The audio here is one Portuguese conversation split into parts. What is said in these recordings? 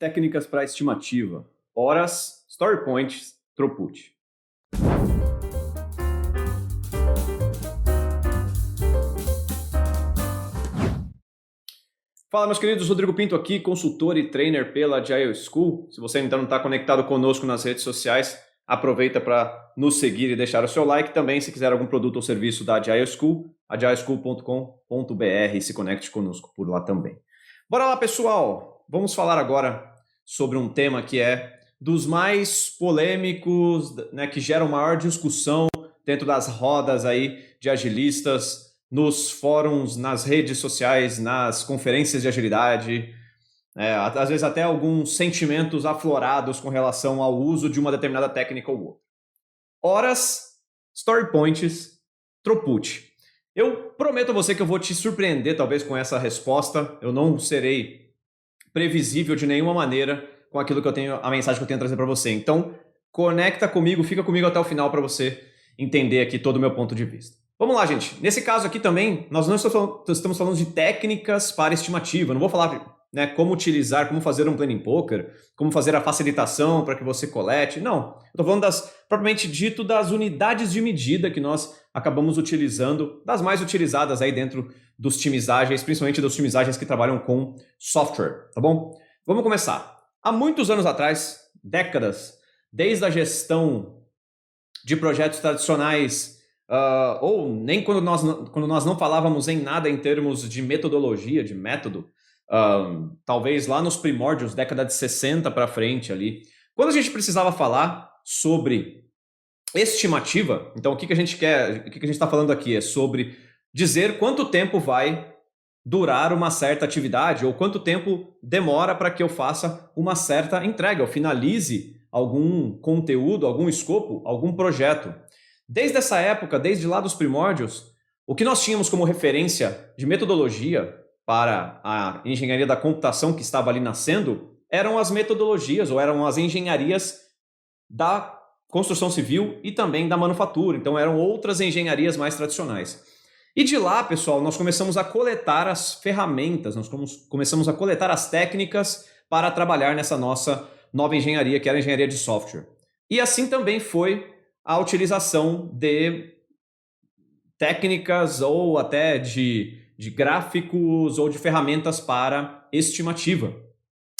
Técnicas para estimativa, horas, story points, throughput. Fala, meus queridos, Rodrigo Pinto aqui, consultor e trainer pela Agile School. Se você ainda não está conectado conosco nas redes sociais, aproveita para nos seguir e deixar o seu like. Também, se quiser algum produto ou serviço da Agile School, agileschool.com.br, se conecte conosco por lá também. Bora lá, pessoal! Vamos falar agora sobre um tema que é dos mais polêmicos, né, que geram maior discussão dentro das rodas aí de agilistas, nos fóruns, nas redes sociais, nas conferências de agilidade, às vezes até alguns sentimentos aflorados com relação ao uso de uma determinada técnica ou outra. Horas, story points, throughput. Eu prometo a você que eu vou te surpreender talvez com essa resposta. Eu não serei previsível de nenhuma maneira com aquilo que eu tenho, a mensagem que eu tenho a trazer para você. Então, conecta comigo, fica comigo até o final para você entender aqui todo o meu ponto de vista. Vamos lá, gente. Nesse caso aqui também, nós não estamos falando de técnicas para estimativa. Não vou falar, né, como utilizar, como fazer um planning poker, como fazer a facilitação para que você colete. Não. Eu estou falando propriamente dito, das unidades de medida que nós acabamos utilizando, das mais utilizadas aí dentro dos times ágeis, principalmente dos times ágeis que trabalham com software, tá bom? Vamos começar. Há muitos anos atrás, décadas, desde a gestão de projetos tradicionais, ou nem quando nós não falávamos em nada em termos de metodologia, de método, talvez lá nos primórdios, década de 60 para frente ali, quando a gente precisava falar sobre estimativa, então o que a gente quer, o que a gente está falando aqui é sobre dizer quanto tempo vai durar uma certa atividade ou quanto tempo demora para que eu faça uma certa entrega, eu finalize algum conteúdo, algum escopo, algum projeto. Desde essa época, desde lá dos primórdios, o que nós tínhamos como referência de metodologia para a engenharia da computação que estava ali nascendo eram as metodologias ou eram as engenharias da construção civil e também da manufatura. Então eram outras engenharias mais tradicionais. E de lá, pessoal, nós começamos a coletar as ferramentas, nós começamos a coletar as técnicas para trabalhar nessa nossa nova engenharia, que era a engenharia de software. E assim também foi a utilização de técnicas ou até de gráficos ou de ferramentas para estimativa.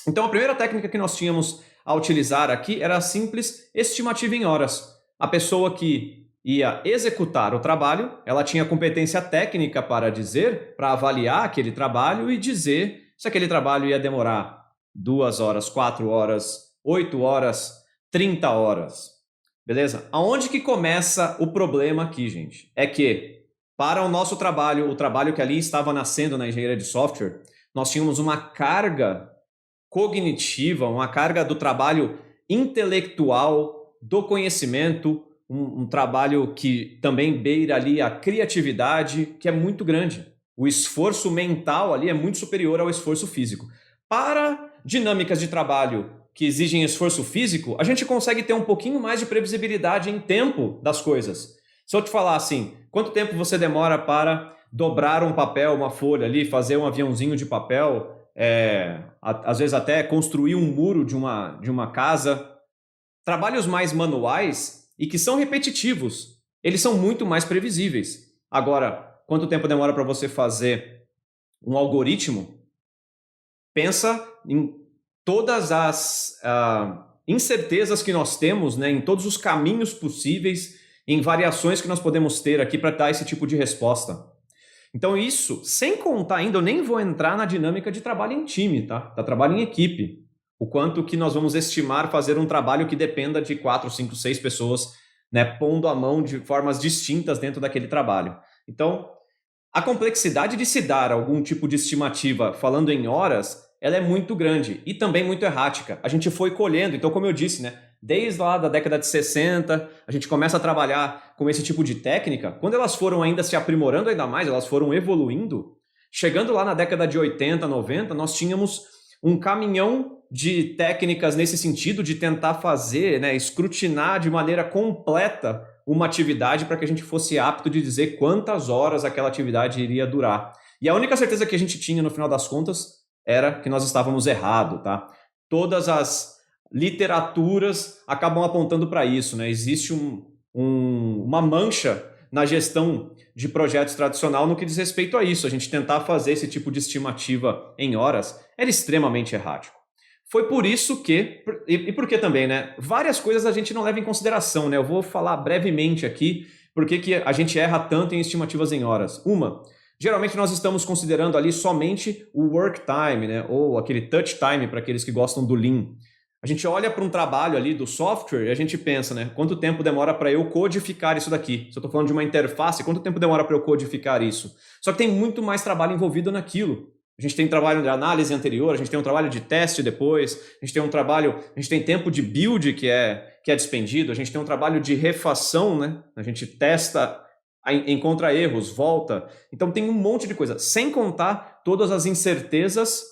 Então a primeira técnica que nós tínhamos a utilizar aqui era a simples estimativa em horas. A pessoa que ia executar o trabalho, ela tinha competência técnica para dizer, para avaliar aquele trabalho e dizer se aquele trabalho ia demorar 2 horas, 4 horas, 8 horas, 30 horas. Beleza? Aonde que começa o problema aqui, gente? É que para o nosso trabalho, o trabalho que ali estava nascendo na engenharia de software, nós tínhamos uma carga cognitiva, uma carga do trabalho intelectual, do conhecimento, um trabalho que também beira ali a criatividade, que é muito grande. O esforço mental ali é muito superior ao esforço físico. Para dinâmicas de trabalho que exigem esforço físico, a gente consegue ter um pouquinho mais de previsibilidade em tempo das coisas. Se eu te falar assim, quanto tempo você demora para dobrar um papel, uma folha ali, fazer um aviãozinho de papel, às vezes até construir um muro de uma casa, trabalhos mais manuais e que são repetitivos, eles são muito mais previsíveis. Agora, quanto tempo demora para você fazer um algoritmo? Pensa em todas as incertezas que nós temos, né, em todos os caminhos possíveis, em variações que nós podemos ter aqui para dar esse tipo de resposta. Então isso, sem contar ainda, eu nem vou entrar na dinâmica de trabalho em time, tá? Da trabalho em equipe. O quanto que nós vamos estimar fazer um trabalho que dependa de 4, 5, 6 pessoas, né, pondo a mão de formas distintas dentro daquele trabalho. Então, a complexidade de se dar algum tipo de estimativa falando em horas, ela é muito grande e também muito errática. A gente foi colhendo, então como eu disse, né, desde lá da década de 60, a gente começa a trabalhar com esse tipo de técnica. Quando elas foram ainda se aprimorando ainda mais, elas foram evoluindo, chegando lá na década de 80, 90, nós tínhamos um caminhão de técnicas nesse sentido de tentar fazer, né, escrutinar de maneira completa uma atividade para que a gente fosse apto de dizer quantas horas aquela atividade iria durar. E a única certeza que a gente tinha no final das contas era que nós estávamos errados, tá? todas as literaturas acabam apontando para isso, né? Existe uma mancha na gestão de projetos tradicional no que diz respeito a isso. A gente tentar fazer esse tipo de estimativa em horas era extremamente errático. Foi por isso que, e por que também, né? Várias coisas a gente não leva em consideração, né? Eu vou falar brevemente aqui por que a gente erra tanto em estimativas em horas. Geralmente nós estamos considerando ali somente o work time, né? Ou aquele touch time para aqueles que gostam do Lean. A gente olha para um trabalho ali do software e a gente pensa, né? Quanto tempo demora para eu codificar isso daqui? Se eu estou falando de uma interface, quanto tempo demora para eu codificar isso? Só que tem muito mais trabalho envolvido naquilo. A gente tem trabalho de análise anterior, a gente tem um trabalho de teste depois, a gente tem tempo de build que é despendido, a gente tem um trabalho de refação, né? A gente testa, encontra erros, volta. Então tem um monte de coisa, sem contar todas as incertezas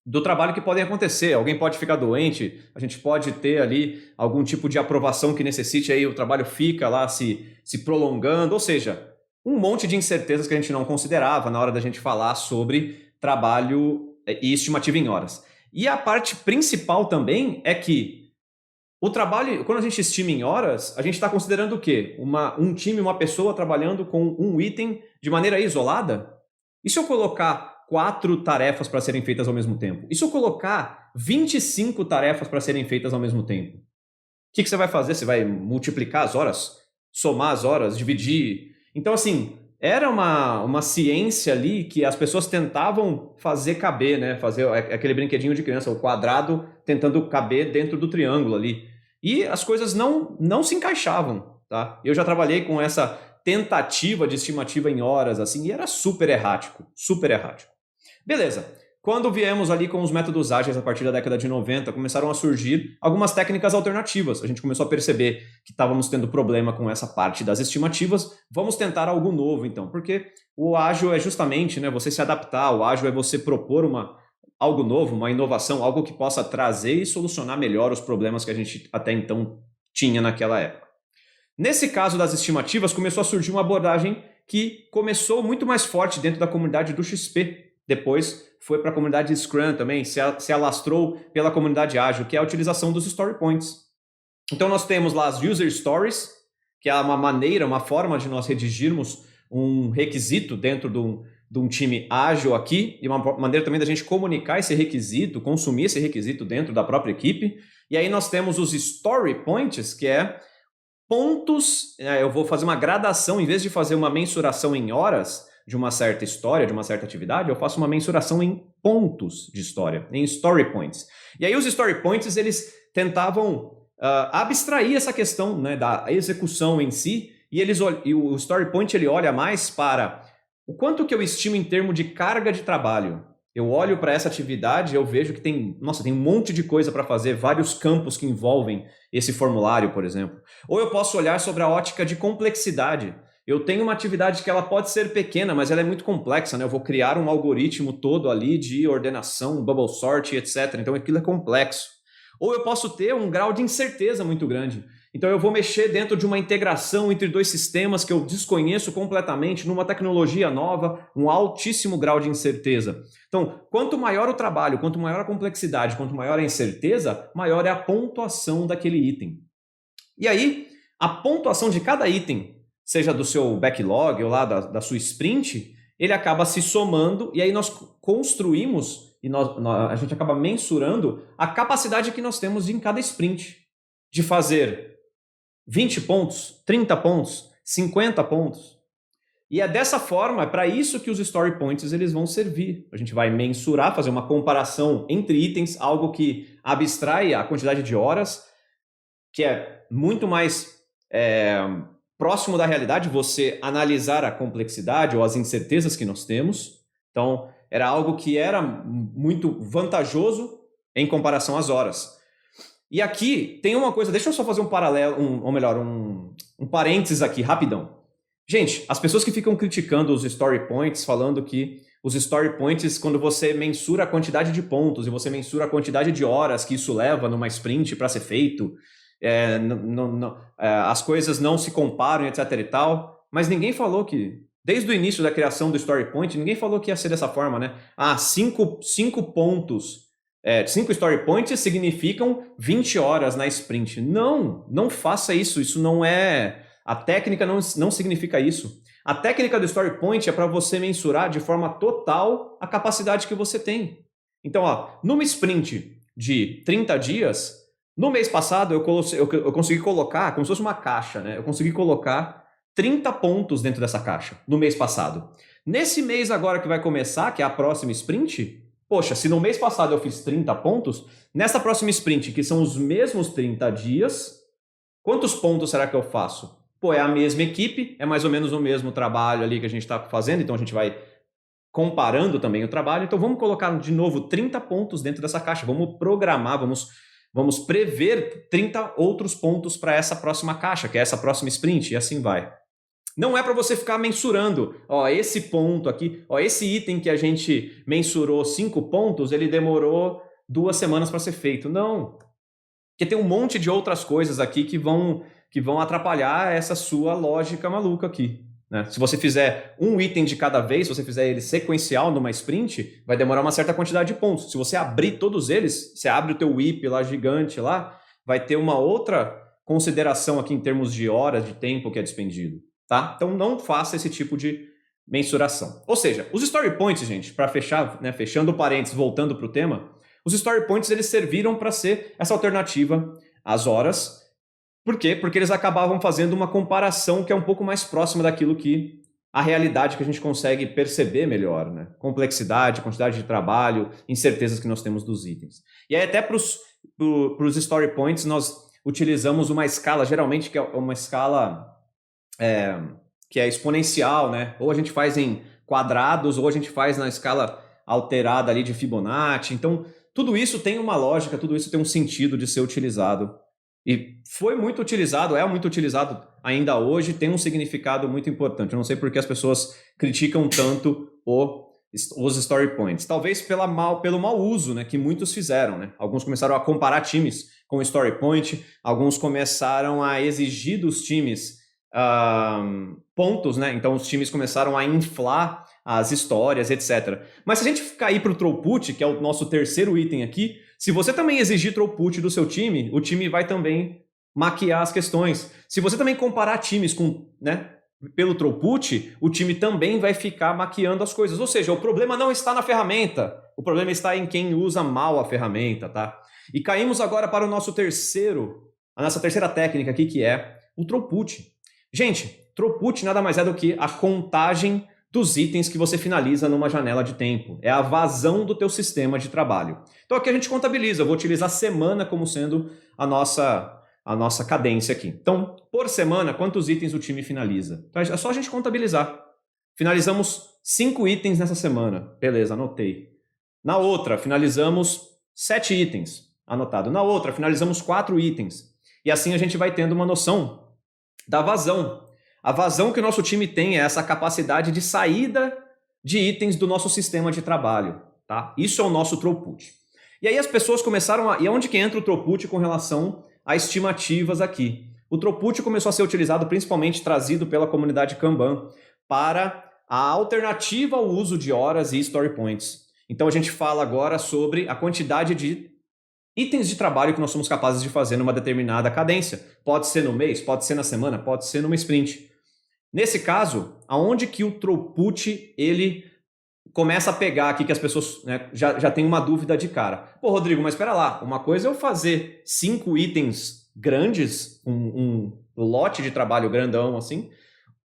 do trabalho que podem acontecer. Alguém pode ficar doente, a gente pode ter ali algum tipo de aprovação que necessite, aí o trabalho fica lá se prolongando, ou seja, um monte de incertezas que a gente não considerava na hora da gente falar sobre trabalho e estimativa em horas. E a parte principal também é que o trabalho, quando a gente estima em horas, a gente está considerando o quê? Um time, uma pessoa trabalhando com um item de maneira isolada? E se eu colocar 4 tarefas para serem feitas ao mesmo tempo? E se eu colocar 25 tarefas para serem feitas ao mesmo tempo? O que você vai fazer? Você vai multiplicar as horas? Somar as horas? Dividir? Então, assim, era uma ciência ali que as pessoas tentavam fazer caber, né? Fazer aquele brinquedinho de criança, o quadrado tentando caber dentro do triângulo ali. E as coisas não se encaixavam, tá? Eu já trabalhei com essa tentativa de estimativa em horas, assim, e era super errático, super errático. Beleza. Quando viemos ali com os métodos ágeis a partir da década de 90, começaram a surgir algumas técnicas alternativas. A gente começou a perceber que estávamos tendo problema com essa parte das estimativas. Vamos tentar algo novo, então, porque o ágil é justamente, né, você se adaptar, o ágil é você propor algo novo, uma inovação, algo que possa trazer e solucionar melhor os problemas que a gente até então tinha naquela época. Nesse caso das estimativas, começou a surgir uma abordagem que começou muito mais forte dentro da comunidade do XP. Depois foi para a comunidade Scrum também, se alastrou pela comunidade ágil, que é a utilização dos story points. Então nós temos lá as user stories, que é uma forma de nós redigirmos um requisito dentro de um time ágil aqui, e uma maneira também da gente comunicar esse requisito, consumir esse requisito dentro da própria equipe. E aí nós temos os story points, que é pontos, eu vou fazer uma gradação, em vez de fazer uma mensuração em horas de uma certa história, de uma certa atividade, eu faço uma mensuração em pontos de história, em story points. E aí os story points, eles tentavam abstrair essa questão, né, da execução em si, e o story point ele olha mais para o quanto que eu estimo em termos de carga de trabalho. Eu olho para essa atividade e eu vejo que tem um monte de coisa para fazer, vários campos que envolvem esse formulário, por exemplo. Ou eu posso olhar sobre a ótica de complexidade. Eu tenho uma atividade que ela pode ser pequena, mas ela é muito complexa, né? Eu vou criar um algoritmo todo ali de ordenação, bubble sort, etc. Então aquilo é complexo. Ou eu posso ter um grau de incerteza muito grande. Então eu vou mexer dentro de uma integração entre 2 sistemas que eu desconheço completamente, numa tecnologia nova, um altíssimo grau de incerteza. Então, quanto maior o trabalho, quanto maior a complexidade, quanto maior a incerteza, maior é a pontuação daquele item. E aí, a pontuação de cada item, seja do seu backlog ou lá da sua sprint, ele acaba se somando e aí nós construímos e a gente acaba mensurando a capacidade que nós temos em cada sprint de fazer 20 pontos, 30 pontos, 50 pontos. E é dessa forma, é para isso que os story points eles vão servir. A gente vai mensurar, fazer uma comparação entre itens, algo que abstrai a quantidade de horas, que é muito mais próximo da realidade, você analisar a complexidade ou as incertezas que nós temos. Então, era algo que era muito vantajoso em comparação às horas. E aqui tem uma coisa, deixa eu só fazer um paralelo, um parênteses aqui, rapidão. Gente, as pessoas que ficam criticando os story points, falando que os story points, quando você mensura a quantidade de pontos e você mensura a quantidade de horas que isso leva numa sprint para ser feito, as coisas não se comparam, etc e tal, mas ninguém falou que, desde o início da criação do story point, ninguém falou que ia ser dessa forma, né? 5 pontos 5 story points significam 20 horas na sprint. Não, não faça isso. Isso não é... A técnica não significa isso. A técnica do story point é para você mensurar de forma total a capacidade que você tem. Então, numa sprint de 30 dias, no mês passado eu consegui colocar, como se fosse uma caixa, né? Eu consegui colocar 30 pontos dentro dessa caixa no mês passado. Nesse mês agora que vai começar, que é a próxima sprint... Poxa, se no mês passado eu fiz 30 pontos, nessa próxima sprint, que são os mesmos 30 dias, quantos pontos será que eu faço? Pô, é a mesma equipe, é mais ou menos o mesmo trabalho ali que a gente está fazendo, então a gente vai comparando também o trabalho. Então vamos colocar de novo 30 pontos dentro dessa caixa, vamos programar, vamos prever 30 outros pontos para essa próxima caixa, que é essa próxima sprint, e assim vai. Não é para você ficar mensurando, esse ponto aqui, esse item que a gente mensurou 5 pontos, ele demorou 2 semanas para ser feito. Não, porque tem um monte de outras coisas aqui que vão atrapalhar essa sua lógica maluca aqui, né? Se você fizer um item de cada vez, se você fizer ele sequencial numa sprint, vai demorar uma certa quantidade de pontos. Se você abrir todos eles, você abre o teu WIP lá gigante lá, vai ter uma outra consideração aqui em termos de horas de tempo que é despendido. Tá? Então não faça esse tipo de mensuração. Ou seja, os story points, gente, para fechar, né, fechando parênteses, voltando para o tema, os story points eles serviram para ser essa alternativa às horas. Por quê? Porque eles acabavam fazendo uma comparação que é um pouco mais próxima daquilo que a realidade que a gente consegue perceber melhor, né? Complexidade, quantidade de trabalho, incertezas que nós temos dos itens. E aí até para os story points nós utilizamos uma escala, geralmente que é uma escala... que é exponencial, né? Ou a gente faz em quadrados, ou a gente faz na escala alterada ali de Fibonacci. Então, tudo isso tem uma lógica, tudo isso tem um sentido de ser utilizado. E foi muito utilizado, é muito utilizado ainda hoje, tem um significado muito importante. Eu não sei por que as pessoas criticam tanto os story points. Talvez pelo mau uso, né, que muitos fizeram, né? Alguns começaram a comparar times com o story point, alguns começaram a exigir dos times pontos, né? Então os times começaram a inflar as histórias, etc. Mas se a gente cair para o throughput, que é o nosso terceiro item aqui, se você também exigir throughput do seu time, o time vai também maquiar as questões. Se você também comparar times com, né, pelo throughput, o time também vai ficar maquiando as coisas. Ou seja, o problema não está na ferramenta, o problema está em quem usa mal a ferramenta, tá? E caímos agora para a nossa terceira técnica aqui, que é o throughput. Gente, throughput nada mais é do que a contagem dos itens que você finaliza numa janela de tempo. É a vazão do teu sistema de trabalho. Então aqui a gente contabiliza, eu vou utilizar semana como sendo a nossa cadência aqui. Então, por semana, quantos itens o time finaliza? Então, é só a gente contabilizar. Finalizamos 5 itens nessa semana. Beleza, anotei. Na outra, finalizamos 7 itens. Anotado. Na outra, finalizamos 4 itens. E assim a gente vai tendo uma noção da vazão. A vazão que o nosso time tem é essa capacidade de saída de itens do nosso sistema de trabalho. Tá? Isso é o nosso throughput. E aí as pessoas começaram a... E onde que entra o throughput com relação a estimativas aqui? O throughput começou a ser utilizado, principalmente trazido pela comunidade Kanban, para a alternativa ao uso de horas e story points. Então a gente fala agora sobre a quantidade de itens de trabalho que nós somos capazes de fazer numa determinada cadência. Pode ser no mês, pode ser na semana, pode ser numa sprint. Nesse caso, aonde que o throughput ele começa a pegar aqui que as pessoas, né, já tem uma dúvida de cara. Pô, Rodrigo, mas espera lá, uma coisa é eu fazer 5 itens grandes, um lote de trabalho grandão assim,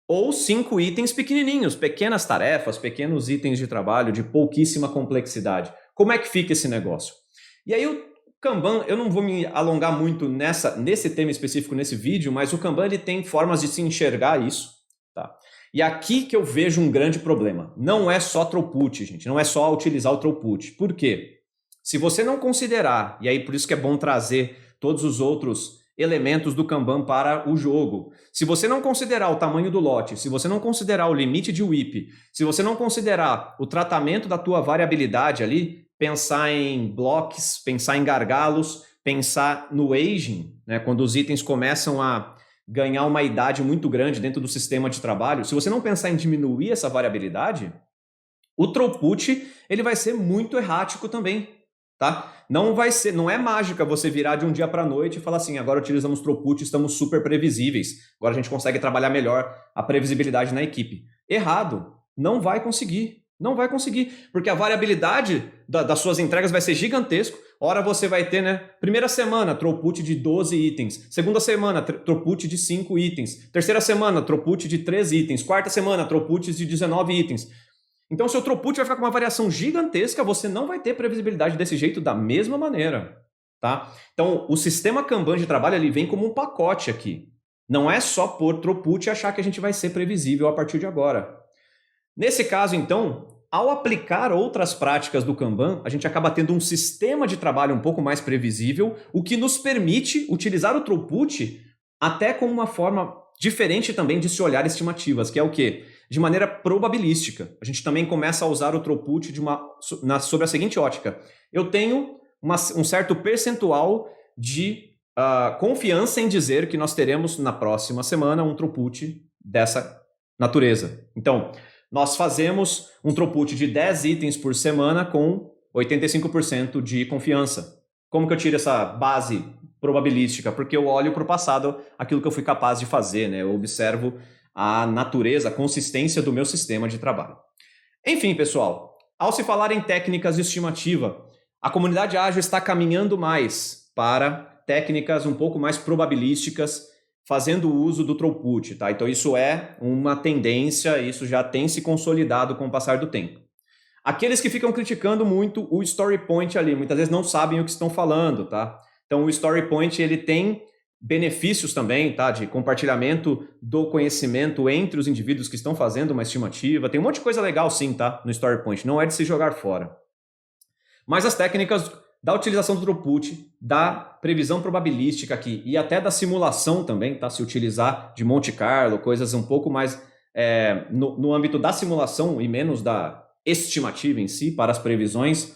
ou 5 itens pequenininhos, pequenas tarefas, pequenos itens de trabalho de pouquíssima complexidade. Como é que fica esse negócio? E aí o Kanban, eu não vou me alongar muito nesse tema específico nesse vídeo, mas o Kanban ele tem formas de se enxergar isso. Tá? E aqui que eu vejo um grande problema. Não é só throughput, gente. Não é só utilizar o throughput. Por quê? Se você não considerar, e aí por isso que é bom trazer todos os outros elementos do Kanban para o jogo. Se você não considerar o tamanho do lote, se você não considerar o limite de WIP, se você não considerar o tratamento da tua variabilidade ali, pensar em blocos, pensar em gargalos, pensar no aging, né, quando os itens começam a ganhar uma idade muito grande dentro do sistema de trabalho, se você não pensar em diminuir essa variabilidade, o throughput ele vai ser muito errático também. tá? Não vai ser, não é mágica você virar de um dia para a noite e falar assim, agora utilizamos Throughput, estamos super previsíveis, agora a gente consegue trabalhar melhor a previsibilidade na equipe. Errado, não vai conseguir. Não vai conseguir, porque a variabilidade das suas entregas vai ser gigantesco. Ora você vai ter, né? Primeira semana, throughput de 12 itens. Segunda semana, throughput de 5 itens. Terceira semana, throughput de 3 itens. Quarta semana, throughput de 19 itens. Então, seu throughput vai ficar com uma variação gigantesca, você não vai ter previsibilidade desse jeito da mesma maneira, tá? Então, o sistema Kanban de trabalho, ele vem como um pacote aqui. Não é só pôr throughput e achar que a gente vai ser previsível a partir de agora. Nesse caso, então, ao aplicar outras práticas do Kanban, a gente acaba tendo um sistema de trabalho um pouco mais previsível, o que nos permite utilizar o throughput até com uma forma diferente também de se olhar estimativas, que é o quê? De maneira probabilística. A gente também começa a usar o throughput sobre a seguinte ótica. Eu tenho um certo percentual de confiança em dizer que nós teremos na próxima semana um throughput dessa natureza. Então, nós fazemos um throughput de 10 itens por semana com 85% de confiança. Como que eu tiro essa base probabilística? Porque eu olho para o passado aquilo que eu fui capaz de fazer, né? Eu observo a natureza, a consistência do meu sistema de trabalho. Enfim, pessoal, ao se falar em técnicas de estimativa, a comunidade ágil está caminhando mais para técnicas um pouco mais probabilísticas, fazendo uso do throughput, tá? Então isso é uma tendência, isso já tem se consolidado com o passar do tempo. Aqueles que ficam criticando muito o story point ali, muitas vezes não sabem o que estão falando, tá? Então o story point, ele tem benefícios também, tá? De compartilhamento do conhecimento entre os indivíduos que estão fazendo uma estimativa, tem um monte de coisa legal sim, tá? No story point, não é de se jogar fora. Mas as técnicas da utilização do throughput, da previsão probabilística aqui e até da simulação também, tá? Se utilizar de Monte Carlo, coisas um pouco mais no âmbito da simulação e menos da estimativa em si, para as previsões,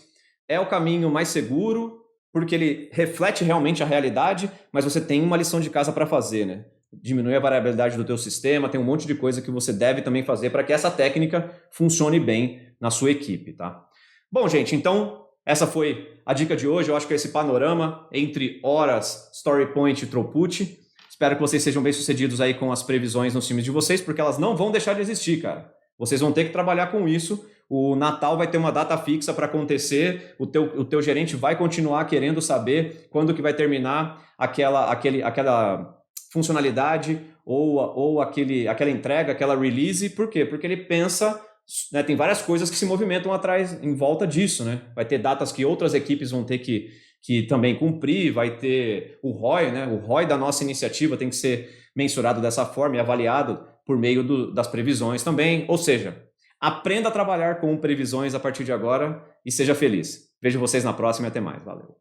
é o caminho mais seguro, porque ele reflete realmente a realidade, mas você tem uma lição de casa para fazer, né? Diminui a variabilidade do teu sistema, tem um monte de coisa que você deve também fazer para que essa técnica funcione bem na sua equipe, tá? Bom, gente, então essa foi a dica de hoje. Eu acho que é esse panorama entre horas, story point e throughput. Espero que vocês sejam bem-sucedidos aí com as previsões nos times de vocês, porque elas não vão deixar de existir, cara. Vocês vão ter que trabalhar com isso. O Natal vai ter uma data fixa para acontecer, o teu gerente vai continuar querendo saber quando que vai terminar aquela funcionalidade ou aquela entrega, aquela release. Por quê? Porque ele pensa, né, tem várias coisas que se movimentam atrás, em volta disso, né? Vai ter datas que outras equipes vão ter que também cumprir, vai ter o ROI, né? O ROI da nossa iniciativa tem que ser mensurado dessa forma e avaliado por meio das previsões também. Ou seja, aprenda a trabalhar com previsões a partir de agora e seja feliz. Vejo vocês na próxima e até mais. Valeu!